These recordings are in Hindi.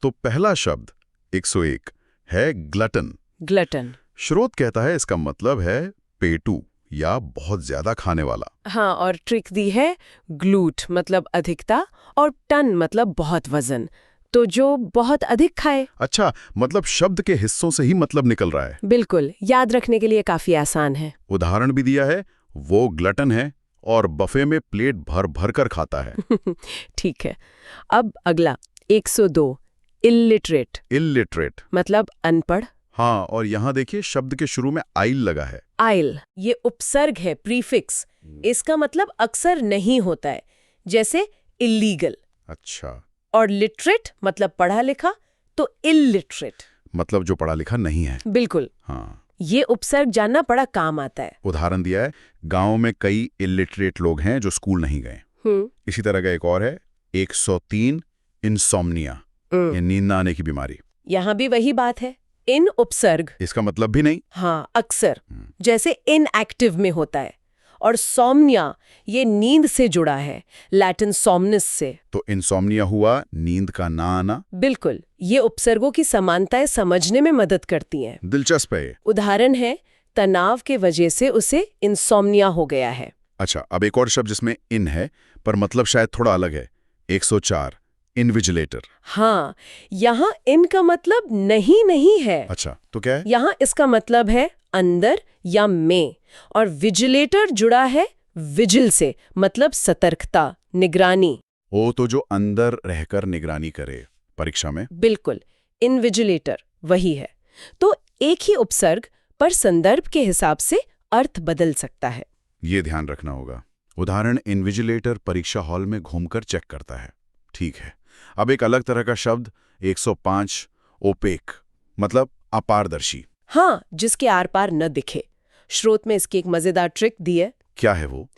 तो पहला शब्द 101 है ग्लटन। ग्लटन। स्रोत कहता है इसका मतलब है पेटू या बहुत ज्यादा खाने वाला। हाँ, और ट्रिक दी है ग्लूट मतलब अधिकता और टन मतलब बहुत वजन, तो जो बहुत अधिक खाए। अच्छा, मतलब शब्द के हिस्सों से ही मतलब निकल रहा है। बिल्कुल, याद रखने के लिए काफी आसान है। उदाहरण भी दिया है, वो ग्लटन है और बफे में प्लेट भर भर कर खाता है। ठीक है। अब अगला 102 इलिटरेट। इलिटरेट मतलब अनपढ़। हाँ, और यहाँ देखिए शब्द के शुरू में आइल लगा है। आइल ये उपसर्ग है, प्रीफिक्स। इसका मतलब अक्सर नहीं होता है, जैसे इलीगल। अच्छा, और लिटरेट मतलब पढ़ा लिखा, तो इलिटरेट मतलब जो पढ़ा लिखा नहीं है। बिल्कुल। हाँ, ये उपसर्ग जानना बड़ा काम आता है। उदाहरण दिया है, गांव में कई इलिटरेट लोग हैं जो स्कूल नहीं गए। इसी तरह का एक और है 103 इंसोम्निया, ये नींद न आने की बीमारी। यहाँ भी वही बात है, इन उपसर्ग। इसका मतलब भी नहीं। हाँ, अक्सर, जैसे इनएक्टिव में होता है। और सोमनिया ये नींद से जुड़ा है, लैटिन सोमनिस से। तो इंसोम्निया हुआ नींद का ना आना। बिल्कुल, ये उपसर्गों की समानताएं समझने में मदद करती हैं। दिलचस्प है ये। उदाहरण है, तनाव के वजह से उसे इंसोम्निया हो गया है। अच्छा, अब एक और शब्द जिसमें इन है पर मतलब शायद थोड़ा अलग है, 104 इनविजिलेटर। हाँ, यहाँ इन का मतलब नहीं है। अच्छा, तो क्या है? यहाँ इसका मतलब है अंदर या में, और विजिलेटर जुड़ा है विजिल से, मतलब सतर्कता, निगरानी। वो तो जो अंदर रहकर निगरानी करे परीक्षा में। बिल्कुल, इनविजिलेटर वही है। तो एक ही उपसर्ग पर संदर्भ के हिसाब से अर्थ बदल सकता है। ये ध्यान रखना होगा। उदाहरण, इनविजिलेटर परीक्षा हॉल में घूमकर चेक करता है। ठीक है। अब एक अलग तरह का शब्द 105 ओपेक, मतलब अपारदर्शी। हाँ, जिसके आर पार न दिखे। स्रोत में इसकी एक मजेदार ट्रिक दी है। क्या है वो?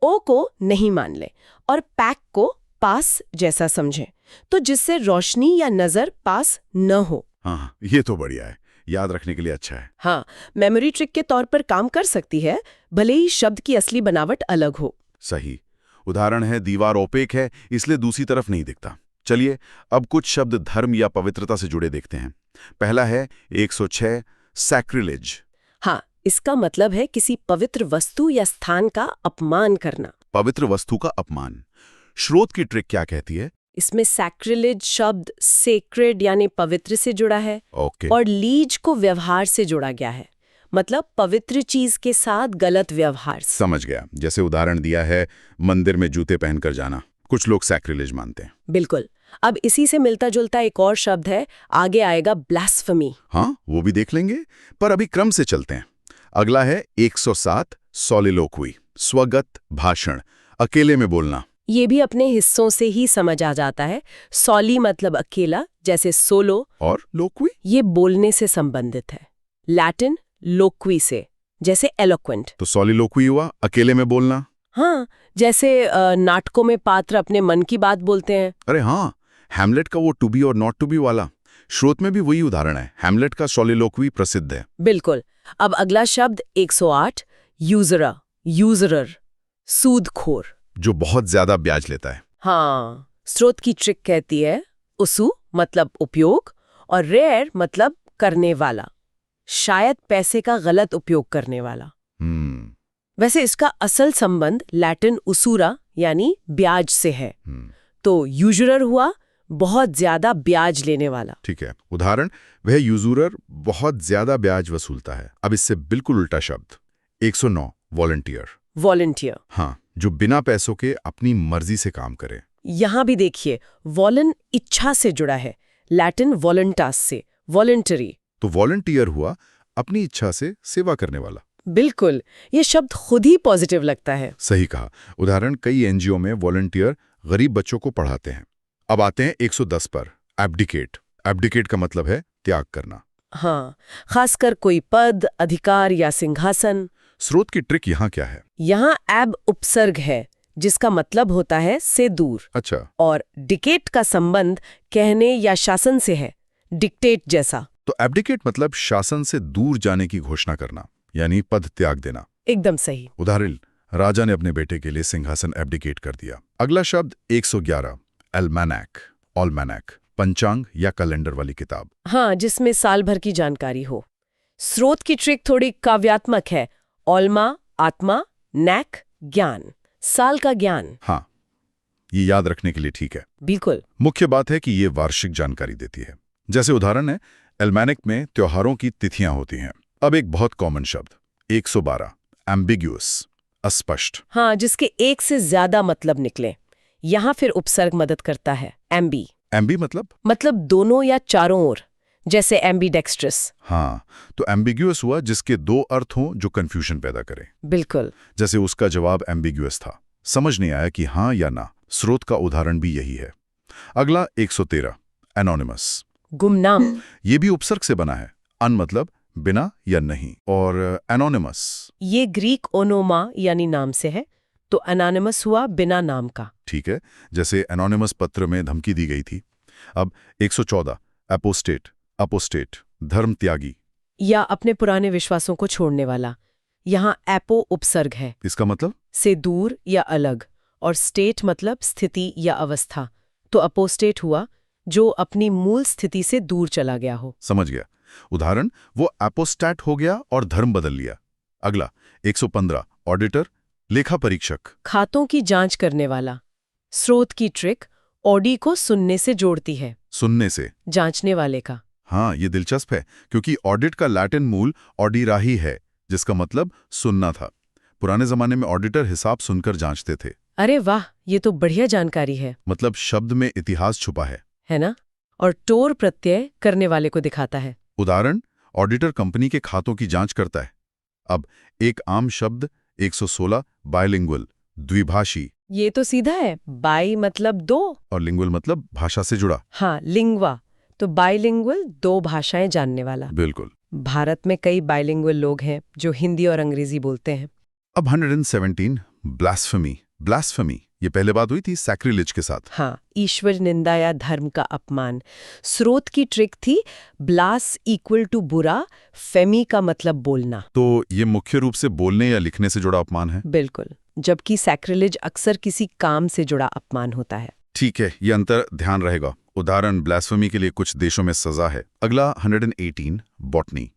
ओ को नहीं मान ले और पैक को पास जैसा समझे, तो जिससे रोशनी या नजर पास न हो। हाँ, ये तो बढ़िया है, याद रखने के लिए अच्छा है। हाँ, मेमोरी ट्रिक के तौर पर काम कर सकती है, भले ही शब्द की असली बनावट अलग हो। सही। उदाहरण है, दीवार ओपेक है इसलिए दूसरी तरफ नहीं दिखता। चलिए अब कुछ शब्द धर्म या पवित्रता से जुड़े देखते हैं। पहला है 106 सैक्रिलेज। हाँ, इसका मतलब है किसी पवित्र वस्तु या स्थान का अपमान करना। पवित्र वस्तु का अपमान। स्रोत की ट्रिक क्या कहती है? इसमें सैक्रिलेज शब्द सेक्रेड यानी पवित्र से जुड़ा है। ओके। और लीज को व्यवहार से जोड़ा गया है, मतलब पवित्र चीज के साथ गलत व्यवहार। समझ गया। जैसे उदाहरण दिया है, मंदिर में जूते पहनकर जाना, कुछ लोग सैक्रिलेज मानते हैं। बिल्कुल। अब इसी से मिलता जुलता एक और शब्द है, आगे आएगा ब्लास्फेमी। हाँ, वो भी देख लेंगे, पर अभी क्रम से चलते हैं। अगला है 107 सोलिलोक्वी, स्वगत भाषण, अकेले में बोलना। ये भी अपने हिस्सों से ही समझ आ जाता है। सोली मतलब अकेला, जैसे सोलो, और लोक्वी ये बोलने से संबंधित है, लैटिन लोक्वी से, जैसे एलोक्वेंट। तो सोलिलोक्वी हुआ अकेले में बोलना। हाँ, जैसे नाटकों में पात्र अपने मन की बात बोलते हैं। अरे हाँ, हैमलेट का वो टू बी और नॉट टू बी वाला। स्रोत में भी वही उदाहरण है, हैमलेट का सोलिलोक्वी प्रसिद्ध है। बिल्कुल। अब अगला शब्द 108 यूजरा, यूजरर, सूदखोर, जो बहुत ज्यादा ब्याज लेता है। हाँ, स्रोत की ट्रिक कहती है उसु मतलब उपयोग और रेयर मतलब करने वाला, शायद पैसे का गलत उपयोग करने वाला। वैसे इसका असल संबंध लैटिन उसूरा यानी ब्याज से है। तो यूजरर हुआ बहुत ज्यादा ब्याज लेने वाला। ठीक है। उदाहरण, वह यूजरर बहुत ज्यादा ब्याज वसूलता है। अब इससे बिल्कुल उल्टा शब्द 109 वॉलंटियर। वॉलंटियर, हाँ, जो बिना पैसों के अपनी मर्जी से काम करे। यहाँ भी देखिए, वॉलन इच्छा से जुड़ा है, लैटिन वॉलंटास से, वॉलंटरी। तो वॉलंटियर हुआ अपनी इच्छा से सेवा करने वाला। बिल्कुल, ये शब्द खुद ही पॉजिटिव लगता है। सही कहा। उदाहरण, कई एनजीओ में वॉलंटियर गरीब बच्चों को पढ़ाते हैं। अब आते हैं 110 पर, एब्डिकेट। एब्डिकेट का मतलब है त्याग करना। हाँ, खासकर कोई पद, अधिकार या सिंहासन। स्रोत की ट्रिक यहाँ क्या है? यहाँ एब उपसर्ग है, जिसका मतलब होता है से दूर। अच्छा। और डिकेट का संबंध कहने या शासन से है, डिक्टेट जैसा। तो एब्डिकेट मतलब शासन से दूर जाने की घोषणा करना, यानी पद त्याग देना। एकदम सही। उदाहरण, राजा ने अपने बेटे के लिए सिंहासन एब्डिकेट कर दिया। अगला शब्द 111 एल्मैनाक, ऑलमैनाक, पंचांग या कैलेंडर वाली किताब। हाँ, जिसमें साल भर की जानकारी हो। स्रोत की ट्रिक थोड़ी काव्यात्मक है। ओल्मा, आत्मा, नैक, ज्ञान, साल का ज्ञान। हाँ, ये याद रखने के लिए ठीक है। बिल्कुल। मुख्य बात है कि ये वार्षिक जानकारी देती है। जैसे उदाहरण है, एल्मेनिक में त्योहारों की तिथियां होती हैं। अब एक बहुत कॉमन शब्द 112, एम्बिग्यूअस, अस्पष्ट। हाँ, जिसके एक से ज्यादा मतलब निकले। यहाँ फिर उपसर्ग मदद करता है, एम्बी। एम्बी मतलब दोनों या चारों ओर, जैसे एम्बीडेक्स्ट्रस। हाँ, तो एम्बिग्यूअस हुआ जिसके दो अर्थ हों जो कंफ्यूजन पैदा करें। बिल्कुल। जैसे उसका जवाब एम्बिग्यूअस था, समझ नहीं आया कि हाँ या ना। स्रोत का उदाहरण भी यही है। अगला 113, एनोनिमस। गुमनाम। ये भी उपसर्ग से बना है। अन मतलब बिना या नहीं, और एनोनिमस ये ग्रीक ओनोमा यानी नाम से है, तो एनोनिमस हुआ बिना नाम का। ठीक है, जैसे एनोनिमस पत्र में धमकी दी गई थी। अब 114, एपोस्टेट, अपोस्टेट, धर्म त्यागी। या अपने पुराने विश्वासों को छोड़ने वाला। यहाँ एपो उपसर्ग है, इसका मतलब से दूर या अलग, और स्टेट मतलब स्थिति या अवस्था। तो अपोस्टेट हुआ जो अपनी मूल स्थिति से दूर चला गया हो। समझ गया। उदाहरण, वो एपोस्टैट हो गया और धर्म बदल लिया। अगला 115, ऑडिटर, लेखा परीक्षक। खातों की जांच करने वाला। स्रोत की ट्रिक ऑडी को सुनने से जोड़ती है, सुनने से। जांचने वाले का। हाँ, ये दिलचस्प है क्योंकि ऑडिट का लैटिन मूल ऑडिराही है, जिसका मतलब सुनना था। पुराने जमाने में ऑडिटर हिसाब सुनकर जांचते थे। अरे वाह, ये तो बढ़िया जानकारी है। मतलब शब्द में इतिहास छुपा है ना? और टोर प्रत्यय करने वाले को दिखाता है। उदाहरण, ऑडिटर कंपनी के खातों की जांच करता है। अब एक आम शब्द 116, बायलिंगुअल, द्विभाषी। ये तो सीधा है, बाई मतलब दो, और लिंगुअल मतलब भाषा से जुड़ा। हाँ, लिंग्वा, तो बाइलिंगुअल दो भाषाएं जानने वाला। बिल्कुल। भारत में कई बाइलिंगुअल लोग हैं जो हिंदी और अंग्रेजी बोलते हैं। अब 117, ब्लास्फेमी। ब्लास्फेमी, ये पहले बात हुई थी सैक्रिलेज के साथ। हाँ, ईश्वर निंदा या धर्म का अपमान। स्रोत की ट्रिक थी ब्लास इक्वल टू बुरा, फेमी का मतलब बोलना। तो ये मुख्य रूप से बोलने या लिखने से जुड़ा अपमान है। बिल्कुल, जबकि सैक्रिलेज अक्सर किसी काम से जुड़ा अपमान होता है। ठीक है, ये अंतर ध्यान रहेगा। उदाहरण, ब्लास्फेमी के लिए कुछ देशों में सजा है। अगला 118, बॉटनी,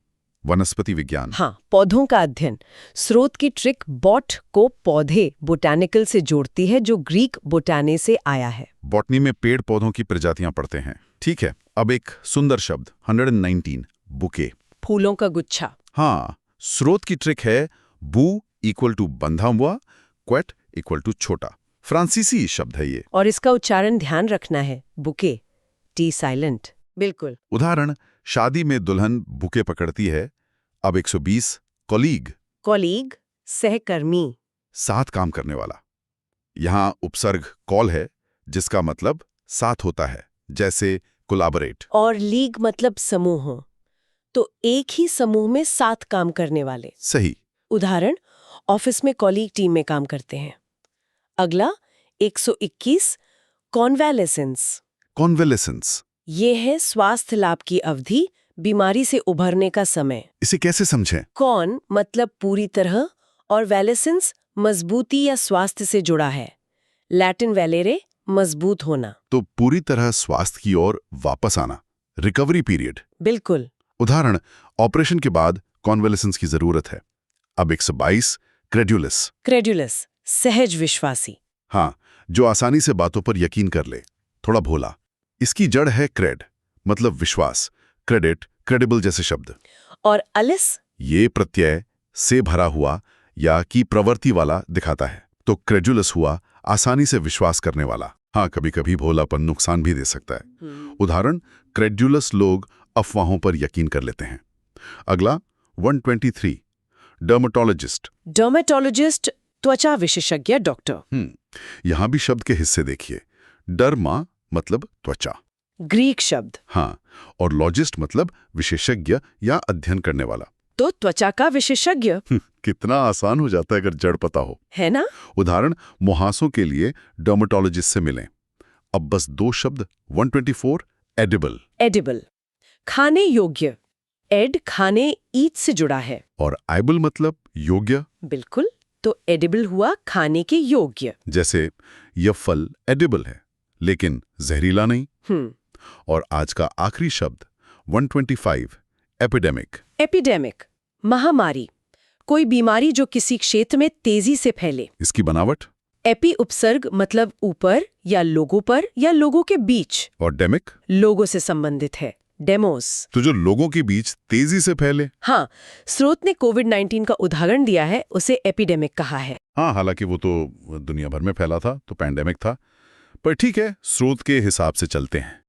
वनस्पति विज्ञान। हाँ, पौधों का अध्ययन। स्रोत की ट्रिक बॉट को पौधे बोटैनिकल से जोड़ती है, जो ग्रीक बोटाने से आया है। बॉटनी में पेड़ पौधों की प्रजातियां पढ़ते हैं। ठीक है, अब एक सुंदर शब्द 119, बुके, फूलों का गुच्छा। हाँ, स्रोत की ट्रिक है बू इक्वल टू बंधा हुआ, क्वेट इक्वल टू छोटा। फ्रांसीसी शब्द है ये। और इसका उच्चारण ध्यान रखना है, बुके, टी साइलेंट। बिल्कुल। उदाहरण, शादी में दुल्हन बुके पकड़ती है। अब 120, कॉलीग। कॉलीग, सहकर्मी। साथ काम करने वाला। यहाँ उपसर्ग कॉल है, जिसका मतलब साथ होता है, जैसे कोलैबोरेट। और लीग मतलब समूह, तो एक ही समूह में साथ काम करने वाले। सही। उदाहरण, ऑफिस में कॉलीग टीम में काम करते हैं। अगला 121, कॉन्वैलेसेंस। कॉन्वेलेसेंस, ये है स्वास्थ्य लाभ की अवधि, बीमारी से उभरने का समय। इसे कैसे समझें? कॉन मतलब पूरी तरह, और वैलेसेंस मजबूती या स्वास्थ्य से जुड़ा है। लैटिन वैलेरे, मजबूत होना। तो पूरी तरह स्वास्थ्य की ओर वापस आना, रिकवरी पीरियड। बिल्कुल। उदाहरण, ऑपरेशन के बाद कॉन्वेलेसेंस की जरूरत है। अब 122, क्रेड्यूलस। क्रेडुलस, सहज विश्वासी। हाँ, जो आसानी से बातों पर यकीन कर ले, थोड़ा भोला। इसकी जड़ है क्रेड, मतलब विश्वास। क्रेडिट, क्रेडिबल जैसे शब्द। और अलिस, ये प्रत्यय से भरा हुआ या की प्रवृत्ति वाला दिखाता है। तो क्रेडुलस हुआ आसानी से विश्वास करने वाला। हाँ, कभी कभी भोलापन नुकसान भी दे सकता है। उदाहरण, क्रेडुलस लोग अफवाहों पर यकीन कर लेते हैं। अगला 123, डर्मेटोलॉजिस्ट। डर्मेटोलॉजिस्ट, त्वचा विशेषज्ञ डॉक्टर। यहां भी शब्द के हिस्से देखिए। डर्मा मतलब त्वचा। ग्रीक शब्द। हाँ, और लॉजिस्ट मतलब विशेषज्ञ या अध्ययन करने वाला। तो त्वचा का विशेषज्ञ। कितना आसान हो जाता है अगर जड़ पता हो, है ना? उदाहरण, मुहासों के लिए डर्मेटोलॉजिस्ट से मिलें। अब बस दो शब्द 124, एडिबल। एडिबल, खाने योग्य। एड खाने, ईट से जुड़ा है। और आइबल मतलब योग्य। बिल्कुल, तो एडिबल हुआ खाने के योग्य। जैसे यह फल एडिबल है, लेकिन जहरीला नहीं। और आज का आखिरी शब्द 125 एपिडेमिक। एपिडेमिक, महामारी, कोई बीमारी जो किसी क्षेत्र में तेजी से फैले। इसकी बनावट? एपी उपसर्ग मतलब ऊपर या लोगों पर या लोगों के बीच, और डेमिक? लोगों से संबंधित है, डेमोस। तो जो लोगों के बीच तेजी से फैले। हाँ, स्रोत ने कोविड-19 का उदाहरण दिया है, उसे एपिडेमिक कहा है। हाँ, हालांकि वो तो दुनिया भर में फैला था, तो पैंडेमिक था। पर ठीक है, स्रोत के हिसाब से चलते हैं।